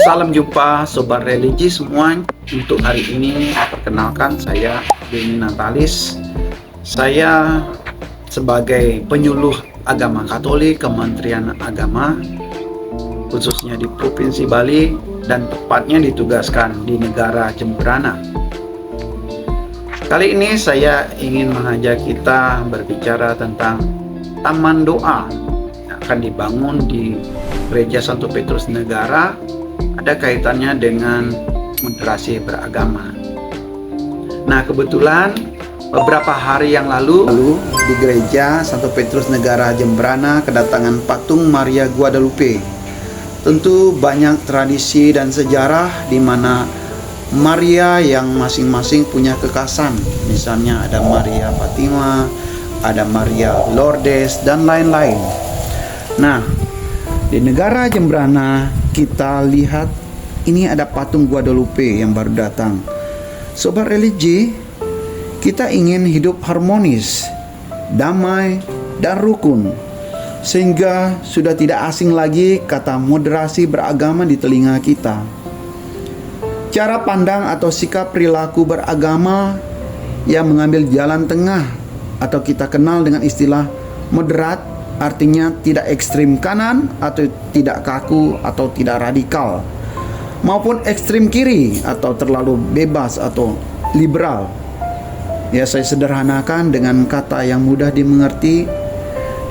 Salam jumpa Sobat Religi semua. Untuk hari ini perkenalkan saya Beni Natalis. Saya sebagai penyuluh agama Katolik Kementerian Agama khususnya di Provinsi Bali dan tepatnya ditugaskan di negara Jemberana. Kali ini saya ingin mengajak kita berbicara tentang taman doa yang akan dibangun di Gereja Santo Petrus Negara. Ada kaitannya dengan moderasi beragama. Nah, kebetulan beberapa hari yang lalu di Gereja Santo Petrus Negara Jemberana kedatangan patung Maria Guadalupe. Tentu banyak tradisi dan sejarah di mana Maria yang masing-masing punya kekhasan. Misalnya ada Maria Fatima, ada Maria Lourdes, dan lain-lain. Nah, di negara Jemberana kita lihat ini ada patung Guadalupe yang baru datang. Sobat religi, kita ingin hidup harmonis, damai, dan rukun, sehingga sudah tidak asing lagi kata moderasi beragama di telinga kita. Cara pandang atau sikap perilaku beragama yang mengambil jalan tengah atau kita kenal dengan istilah moderat, artinya tidak ekstrim kanan atau tidak kaku atau tidak radikal, maupun ekstrim kiri atau terlalu bebas atau liberal. Ya, saya sederhanakan dengan kata yang mudah dimengerti,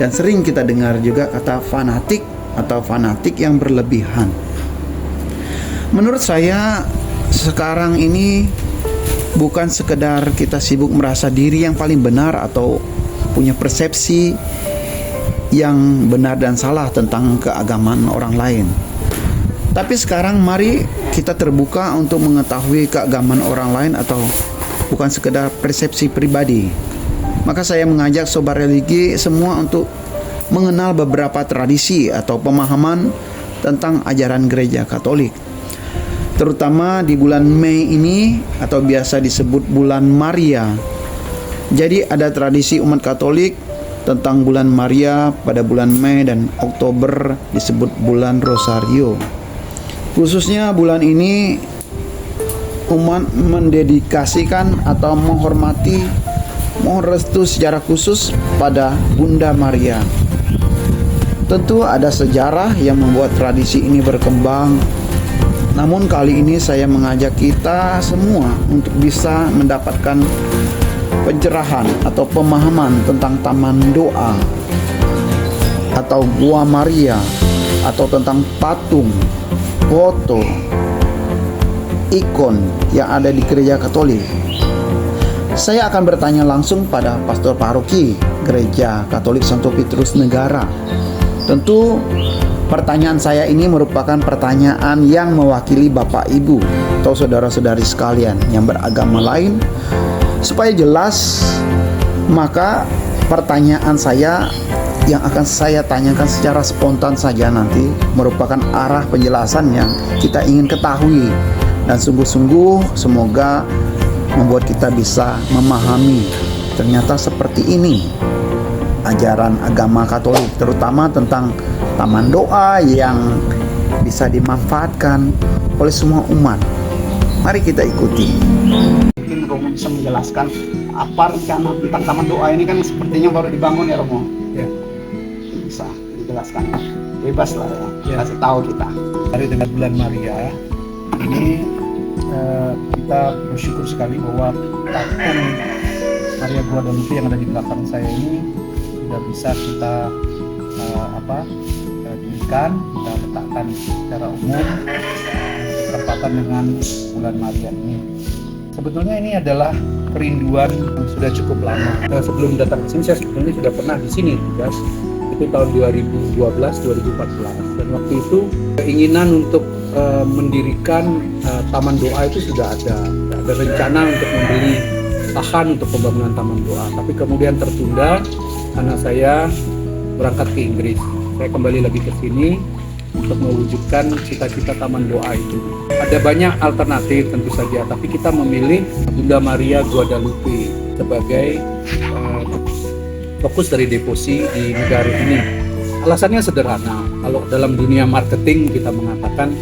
dan sering kita dengar juga kata fanatik atau fanatik yang berlebihan. Menurut saya sekarang ini bukan sekedar kita sibuk merasa diri yang paling benar atau punya persepsi yang benar dan salah tentang keagamaan orang lain. Tapi sekarang mari kita terbuka untuk mengetahui keagamaan orang lain atau bukan sekedar persepsi pribadi. Maka saya mengajak sobat religi semua untuk mengenal beberapa tradisi atau pemahaman tentang ajaran gereja Katolik. Terutama di bulan Mei ini atau biasa disebut bulan Maria. Jadi ada tradisi umat Katolik tentang bulan Maria pada bulan Mei, dan Oktober disebut bulan Rosario. Khususnya bulan ini umat mendedikasikan atau menghormati, mohon restu secara khusus pada Bunda Maria. Tentu ada sejarah yang membuat tradisi ini berkembang. Namun kali ini saya mengajak kita semua untuk bisa mendapatkan pencerahan atau pemahaman tentang taman doa atau Gua Maria, atau tentang patung, foto, ikon yang ada di gereja Katolik. Saya akan bertanya langsung pada pastor paroki Gereja Katolik Santo Petrus Negara. Tentu pertanyaan saya ini merupakan pertanyaan yang mewakili Bapak Ibu atau saudara-saudari sekalian yang beragama lain. Supaya jelas, maka pertanyaan saya yang akan saya tanyakan secara spontan saja nanti merupakan arah penjelasan yang kita ingin ketahui, dan sungguh-sungguh semoga membuat kita bisa memahami ternyata seperti ini ajaran agama Katolik, terutama tentang taman doa yang bisa dimanfaatkan oleh semua umat. Mari kita ikuti. Mungkin Romo bisa menjelaskan apa rencana tentang taman doa ini, kan sepertinya baru dibangun ya Romo. Ya. Bisa dijelaskan, bebas lah ya, kasih tahu kita. Hari dengan bulan Maria ini kita bersyukur sekali bahwa patung Maria Guadalupe yang ada di belakang saya ini sudah bisa kita dirikan, kita letakkan secara umum bertepatan dengan bulan Maria ini. Sebetulnya ini adalah kerinduan yang sudah cukup lama. Sebelum datang ke sini saya sebetulnya sudah pernah di sini, guys. Itu tahun 2012-2014, dan waktu itu keinginan untuk mendirikan taman doa itu sudah ada rencana untuk membeli lahan untuk pembangunan taman doa, tapi kemudian tertunda karena saya berangkat ke Inggris. Saya kembali lagi ke sini untuk mewujudkan cita-cita taman doa itu. Ada banyak alternatif tentu saja, tapi kita memilih Bunda Maria Guadalupe sebagai fokus dari devosi di negara ini. Alasannya sederhana, kalau dalam dunia marketing kita mengatakan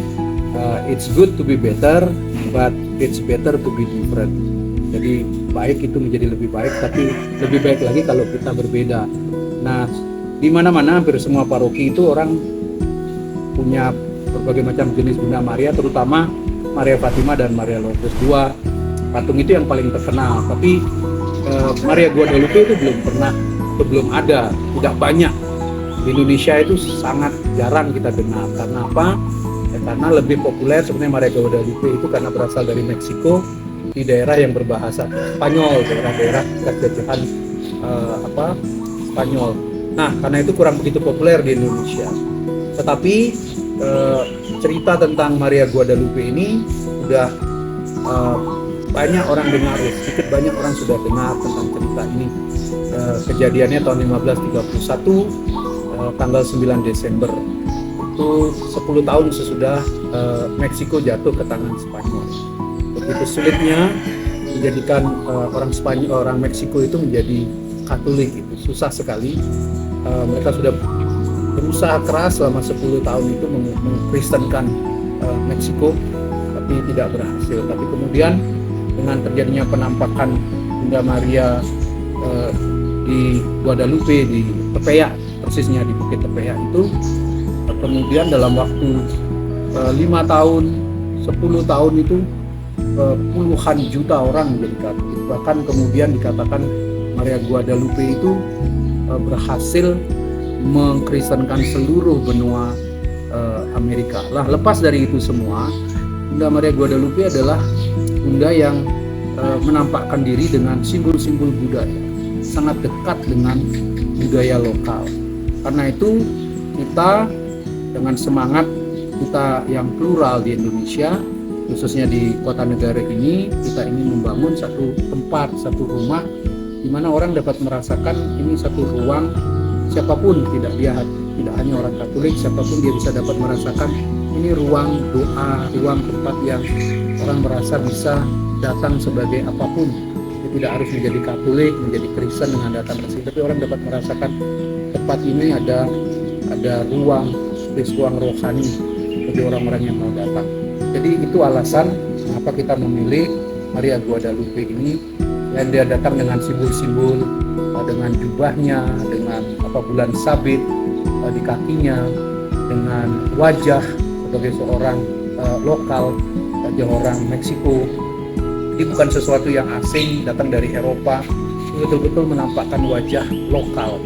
it's good to be better, but it's better to be different. Jadi baik itu menjadi lebih baik, tapi lebih baik lagi kalau kita berbeda. Nah, di mana-mana hampir semua paroki itu orang punya berbagai macam jenis Bunda Maria, terutama Maria Fatima dan Maria Lourdes. Dua patung itu yang paling terkenal. Tapi Maria Guadalupe itu belum ada, tidak banyak. Di Indonesia itu sangat jarang kita dengar. Karena apa? Ya, karena lebih populer sebenarnya Maria Guadalupe itu karena berasal dari Meksiko, di daerah yang berbahasa Spanyol, daerah-daerah jajahan Spanyol. Nah, karena itu kurang begitu populer di Indonesia. Tetapi cerita tentang Maria Guadalupe ini sudah banyak orang dengar, sedikit banyak orang sudah dengar tentang cerita ini. Kejadiannya tahun 1531, tanggal 9 Desember. Itu 10 tahun sesudah Meksiko jatuh ke tangan Spanyol. Begitu sulitnya menjadikan orang Meksiko itu menjadi Katolik, itu susah sekali. Mereka sudah berusaha keras selama 10 tahun itu mengkristenkan Meksiko, tapi tidak berhasil. Tapi kemudian dengan terjadinya penampakan Bunda Maria di Guadalupe, di Tepeyac, persisnya di Bukit Tepeyac itu, kemudian dalam waktu 5 tahun, 10 tahun itu puluhan juta orang menjadi Katolik. Bahkan kemudian dikatakan Maria Guadalupe itu berhasil mengkristenkan seluruh benua Amerika. Lah, lepas dari itu semua, Bunda Maria Guadalupe adalah bunda yang menampakkan diri dengan simbol-simbol budaya, sangat dekat dengan budaya lokal. Karena itu kita dengan semangat kita yang plural di Indonesia, khususnya di kota negara ini, kita ingin membangun satu tempat, satu rumah di mana orang dapat merasakan ini satu ruang, siapapun, tidak hanya orang Katolik, siapapun dia bisa dapat merasakan ini ruang doa, ruang tempat yang orang merasa bisa datang sebagai apapun. Dia tidak harus menjadi Katolik, menjadi Kristen dengan datang ke sini, tapi orang dapat merasakan tempat ini ada ruang, space, ruang rohani bagi orang-orang yang mau datang. Jadi itu alasan kenapa kita memilih Maria Guadalupe ini. Dan dia datang dengan simbol-simbol, dengan jubahnya, dengan bulan sabit di kakinya, dengan wajah sebagai seorang lokal, wajah orang Meksiko. Jadi bukan sesuatu yang asing datang dari Eropa, betul-betul menampakkan wajah lokal,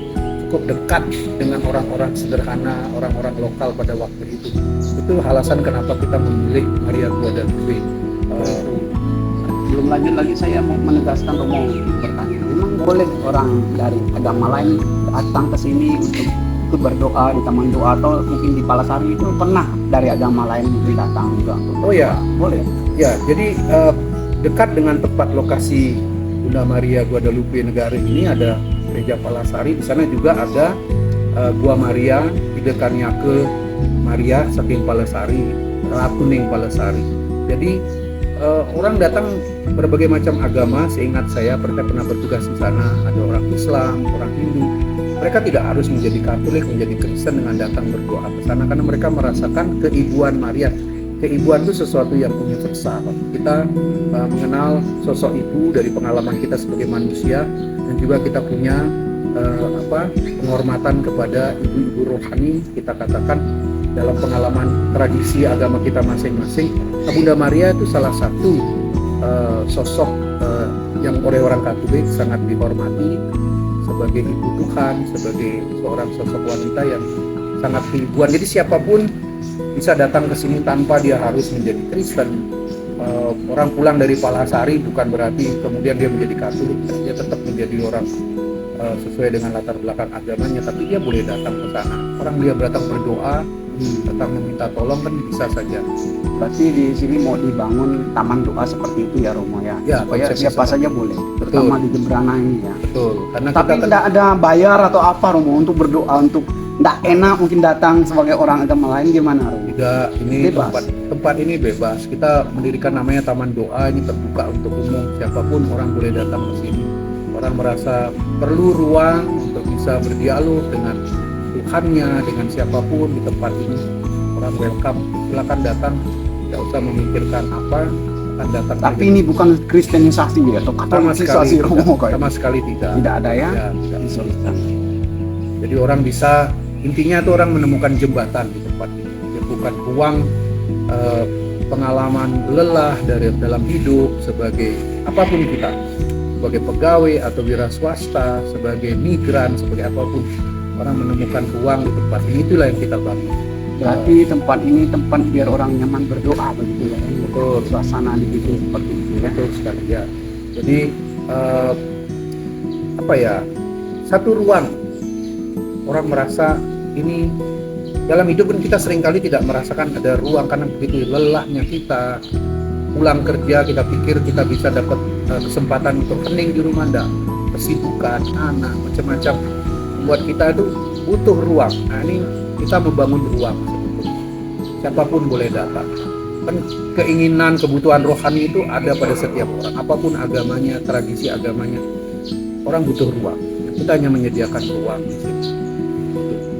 cukup dekat dengan orang-orang sederhana, orang-orang lokal pada waktu itu. Itu alasan kenapa kita memilih Maria Guadalupe. Belum lanjut lagi, saya mau menegaskan, mau bertanya, memang boleh orang dari agama lain datang ke sini untuk ikut berdoa di taman doa, atau mungkin di Palasari itu pernah dari agama lain mungkin datang juga? Oh ya, boleh ya. Jadi dekat dengan tempat lokasi Bunda Maria Guadalupe Negara ini ada gereja Palasari. Di sana juga ada Gua Maria, idekannya ke Maria saking Palasari, Ratuning Palasari. Jadi orang datang berbagai macam agama. Seingat saya pernah bertugas di sana, ada orang Islam, orang Hindu. Mereka tidak harus menjadi Katolik, menjadi Kristen dengan datang berdoa ke sana, karena mereka merasakan keibuan Maria. Keibuan itu sesuatu yang universal. Kita mengenal sosok ibu dari pengalaman kita sebagai manusia, dan juga kita punya penghormatan kepada ibu-ibu rohani. Kita katakan dalam pengalaman tradisi agama kita masing-masing, Bunda Maria itu salah satu sosok yang oleh orang Katolik sangat dihormati sebagai ibu Tuhan, sebagai seorang sosok wanita yang sangat keibuan. Jadi siapapun bisa datang ke sini tanpa dia harus menjadi Kristen. Orang pulang dari Palasari bukan berarti kemudian dia menjadi Katolik, dia tetap menjadi orang sesuai dengan latar belakang agamanya, tapi dia boleh datang ke sana. Orang dia datang berdoa, datang meminta tolong, kan bisa saja. Berarti di sini mau dibangun taman doa seperti itu ya, Romo ya? Ya, supaya siapa saja boleh, terutama di Jembrana ini ya. Betul. Karena tapi tidak ada bayar atau apa, Romo, untuk berdoa, untuk tidak enak mungkin datang sebagai orang agama lain, gimana, Romo? Tidak, ini bebas. tempat ini bebas. Kita mendirikan namanya Taman Doa, ini terbuka untuk umum, siapapun orang boleh datang ke sini. Orang merasa perlu ruang untuk bisa berdialog dengan Tuhannya, dengan siapapun di tempat ini. Orang welcome, silakan datang. Tidak usah memikirkan apa akan datang. Tapi ini bukan kristenisasi ya atau katolikisasi Romo kayak. Sama sekali tidak. Tidak ada ya. Ya, tidak. Disuruhkan. Jadi orang bisa, intinya tuh orang menemukan jembatan di tempat ini. Ya, bukan uang, pengalaman lelah dari dalam hidup sebagai apapun kita, sebagai pegawai atau wira swasta, sebagai migran, sebagai apapun, orang menemukan uang di tempat ini. Itulah yang kita bangun. Berarti tempat ini tempat biar orang nyaman berdoa begitu ya. Betul. Suasana dibikin seperti itu ya. Betul sekali ya. Jadi apa ya, satu ruang. Orang merasa ini dalam hidup kan kita seringkali tidak merasakan ada ruang karena begitu lelahnya kita. Pulang kerja kita pikir kita bisa dapat kesempatan untuk hening di rumah, enggak, kesibukan anak macam-macam membuat kita itu butuh ruang. Nah ini kita membangun ruang sebetulnya. Siapapun boleh datang. Kan keinginan, kebutuhan rohani itu ada pada setiap orang, apapun agamanya, tradisi agamanya, orang butuh ruang. Kita hanya menyediakan ruang di sini.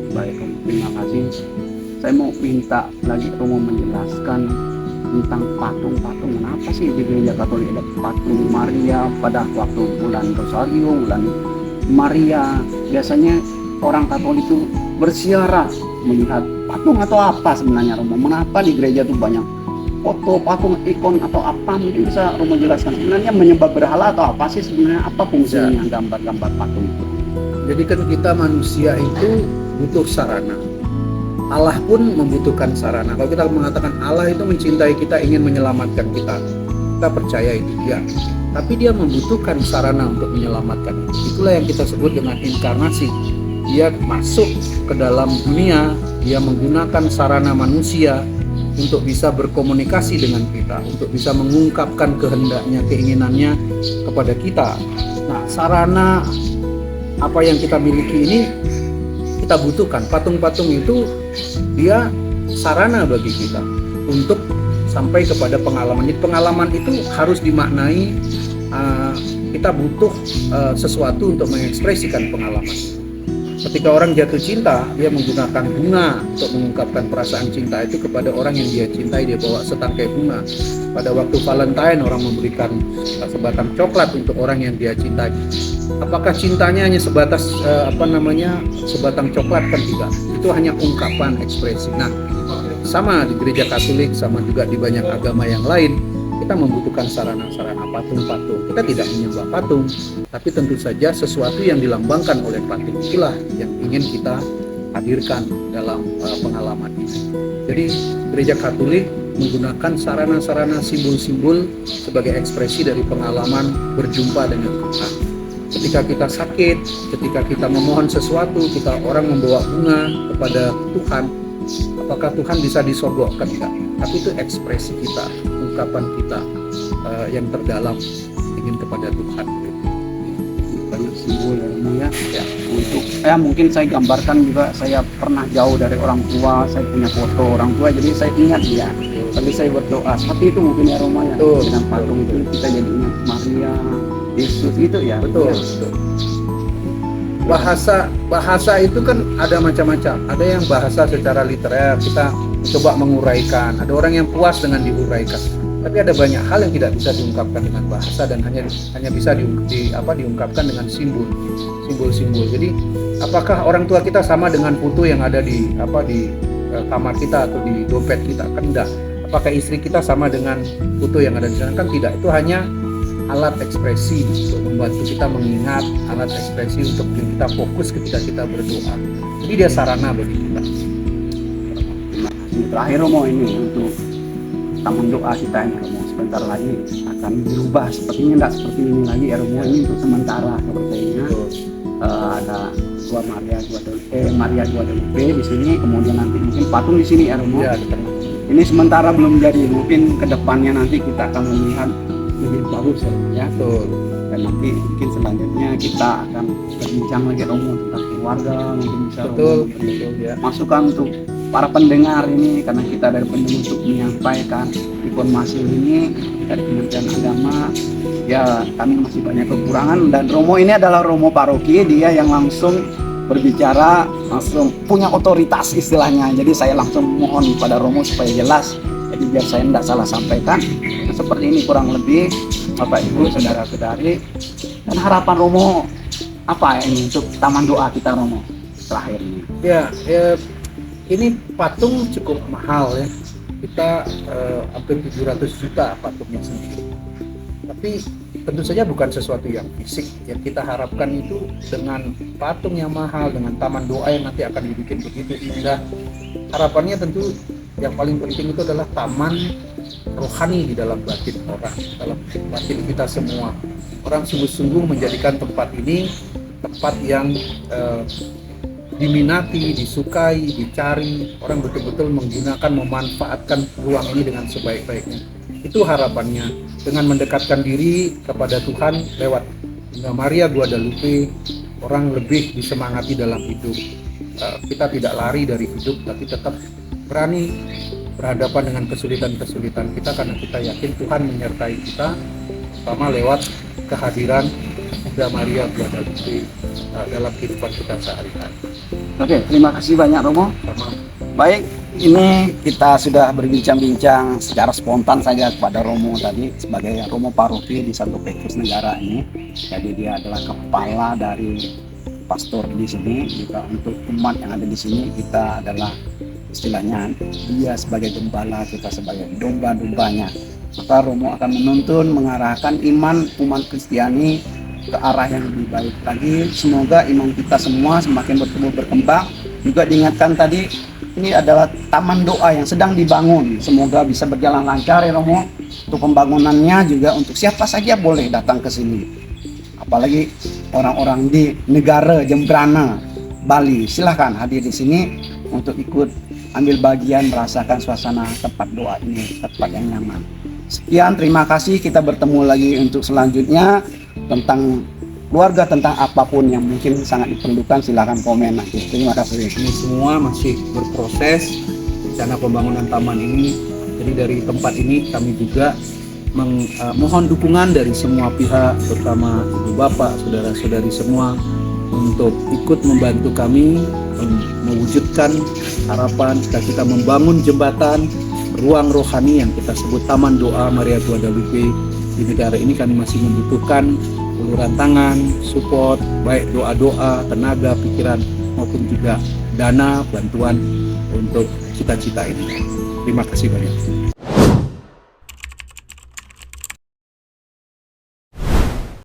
Baik, terima kasih. Saya mau minta lagi Romo menjelaskan tentang patung-patung. Kenapa sih di gereja Katolik ada patung Maria pada waktu bulan Rosario, bulan Maria? Biasanya orang Katolik itu bersiarah melihat patung atau apa sebenarnya Romo? Mengapa di gereja itu banyak foto, patung, ikon atau apa? Mungkin bisa Romo jelaskan. Sebenarnya menyembah berhala atau apa sih sebenarnya? Apa fungsinya gambar-gambar patung itu? Jadi kan kita manusia itu butuh sarana. Allah pun membutuhkan sarana. Kalau kita mengatakan Allah itu mencintai kita, ingin menyelamatkan kita, kita percaya itu dia. Tapi dia membutuhkan sarana untuk menyelamatkan. Itulah yang kita sebut dengan inkarnasi. Dia masuk ke dalam dunia, dia menggunakan sarana manusia untuk bisa berkomunikasi dengan kita, untuk bisa mengungkapkan kehendaknya, keinginannya kepada kita. Nah, sarana apa yang kita miliki ini kita butuhkan. Patung-patung itu dia sarana bagi kita untuk sampai kepada pengalaman. Jadi pengalaman itu harus dimaknai, kita butuh sesuatu untuk mengekspresikan pengalaman. Ketika orang jatuh cinta, dia menggunakan bunga untuk mengungkapkan perasaan cinta itu kepada orang yang dia cintai. Dia bawa setangkai bunga. Pada waktu Valentine, orang memberikan sebatang coklat untuk orang yang dia cintai. Apakah cintanya hanya sebatas sebatang coklat? Kan tidak. Itu hanya ungkapan ekspresi. Nah, sama di gereja Katolik, sama juga di banyak agama yang lain, kita membutuhkan sarana-sarana patung-patung. Kita tidak menyembah patung, tapi tentu saja sesuatu yang dilambangkan oleh patung itulah yang ingin kita hadirkan dalam pengalaman ini. Jadi gereja Katolik menggunakan sarana-sarana simbol-simbol sebagai ekspresi dari pengalaman berjumpa dengan Tuhan. Ketika kita sakit, ketika kita memohon sesuatu, orang membawa bunga kepada Tuhan, apakah Tuhan bisa disogokkan? Tidak. Tapi itu ekspresi kita, ungkapan kita yang terdalam ingin kepada Tuhan. Banyak simbol ya. Untuk mungkin saya gambarkan juga, saya pernah jauh dari orang tua, saya punya foto orang tua, jadi saya ingat dia. Tapi saya berdoa seperti itu mungkin ya Roma ya. Dengan patung itu kita jadi ingat Maria, Yesus itu ya. Betul. Bahasa itu kan ada macam-macam. Ada yang bahasa secara literer, kita coba menguraikan. Ada orang yang puas dengan diuraikan. Tapi ada banyak hal yang tidak bisa diungkapkan dengan bahasa dan hanya bisa diungkapkan dengan simbol-simbol. Jadi, apakah orang tua kita sama dengan foto yang ada di kamar kita atau di dompet kita? Kan tidak. Apakah istri kita sama dengan foto yang ada di sana? Kan tidak. Itu hanya alat ekspresi untuk membantu kita mengingat, alat ekspresi untuk kita fokus ketika kita berdoa. Jadi dia sarana bagi kita. Terakhir Romo, ini untuk taman doa kita ini Romo, sebentar lagi akan dirubah, sepertinya tidak seperti ini lagi ya Romo. Ini untuk sementara sepertinya. Ada Maria Guadalupe di sini, kemudian nanti mungkin patung di sini ya Romo. Ya, ini sementara belum jadi, mungkin kedepannya nanti kita akan melihat lebih bagus ya. Betul. Dan nanti mungkin selanjutnya kita akan berbincang lagi Romo tentang keluarga, mungkin bisa Betul ya. masukan untuk para pendengar ini, karena kita dari pendengar untuk menyampaikan informasi ini dari Kementerian Agama. Ya, kami masih banyak kekurangan, dan Romo ini adalah Romo paroki, dia yang langsung berbicara, langsung punya otoritas istilahnya. Jadi saya langsung mohon pada Romo supaya jelas Jadi biar saya tidak salah sampaikan, nah, seperti ini kurang lebih Bapak Ibu, saudara-saudari. Dan harapan Romo apa ini untuk taman doa kita, Romo, terakhir ini? Ya, ini patung cukup mahal ya. Kita hampir 700 juta patungnya sendiri. Tapi tentu saja bukan sesuatu yang fisik. Yang kita harapkan itu dengan patung yang mahal, dengan taman doa yang nanti akan dibikin begitu indah. Harapannya tentu yang paling penting itu adalah taman rohani di dalam batin orang, dalam batin kita semua. Orang sungguh-sungguh menjadikan tempat ini tempat yang diminati, disukai, dicari. Orang betul-betul menggunakan, memanfaatkan ruang ini dengan sebaik-baiknya. Itu harapannya, dengan mendekatkan diri kepada Tuhan lewat Bunda Maria Guadalupe, orang lebih disemangati dalam hidup. Kita tidak lari dari hidup, tapi tetap berani berhadapan dengan kesulitan-kesulitan kita, karena kita yakin Tuhan menyertai kita, terutama lewat kehadiran Bunda Maria Guadalupe dalam kehidupan kita sehari-hari. Oke, terima kasih banyak Romo. Sama. Baik, ini kita sudah berbincang-bincang secara spontan saja kepada Romo tadi sebagai Romo Paroki di Santo Petrus Negara ini. Jadi dia adalah kepala dari pastor di sini. Kita untuk umat yang ada di sini, kita adalah istilahnya dia sebagai gembala, kita sebagai domba-dombanya. Maka Romo akan menuntun, mengarahkan iman umat Kristiani ke arah yang lebih baik lagi. Semoga iman kita semua semakin bertumbuh berkembang. Juga diingatkan tadi, ini adalah taman doa yang sedang dibangun. Semoga bisa berjalan lancar ya Romo. Untuk pembangunannya juga untuk siapa saja boleh datang ke sini. Apalagi orang-orang di negara Jembrana, Bali, silahkan hadir di sini untuk ikut ambil bagian merasakan suasana tempat doa ini, tempat yang nyaman. Sekian, terima kasih. Kita bertemu lagi untuk selanjutnya tentang keluarga, tentang apapun yang mungkin sangat diperlukan, silahkan komen nanti. Terima kasih. Ini semua masih berproses rencana pembangunan taman ini. Jadi dari tempat ini kami juga mohon dukungan dari semua pihak, terutama ibu bapak, saudara-saudari semua, untuk ikut membantu kami mewujudkan harapan kita membangun jembatan ruang rohani yang kita sebut Taman Doa Maria Guadalupe. Di negara ini kami masih membutuhkan uluran tangan, support, baik doa-doa, tenaga, pikiran, maupun juga dana, bantuan untuk cita-cita ini. Terima kasih banyak.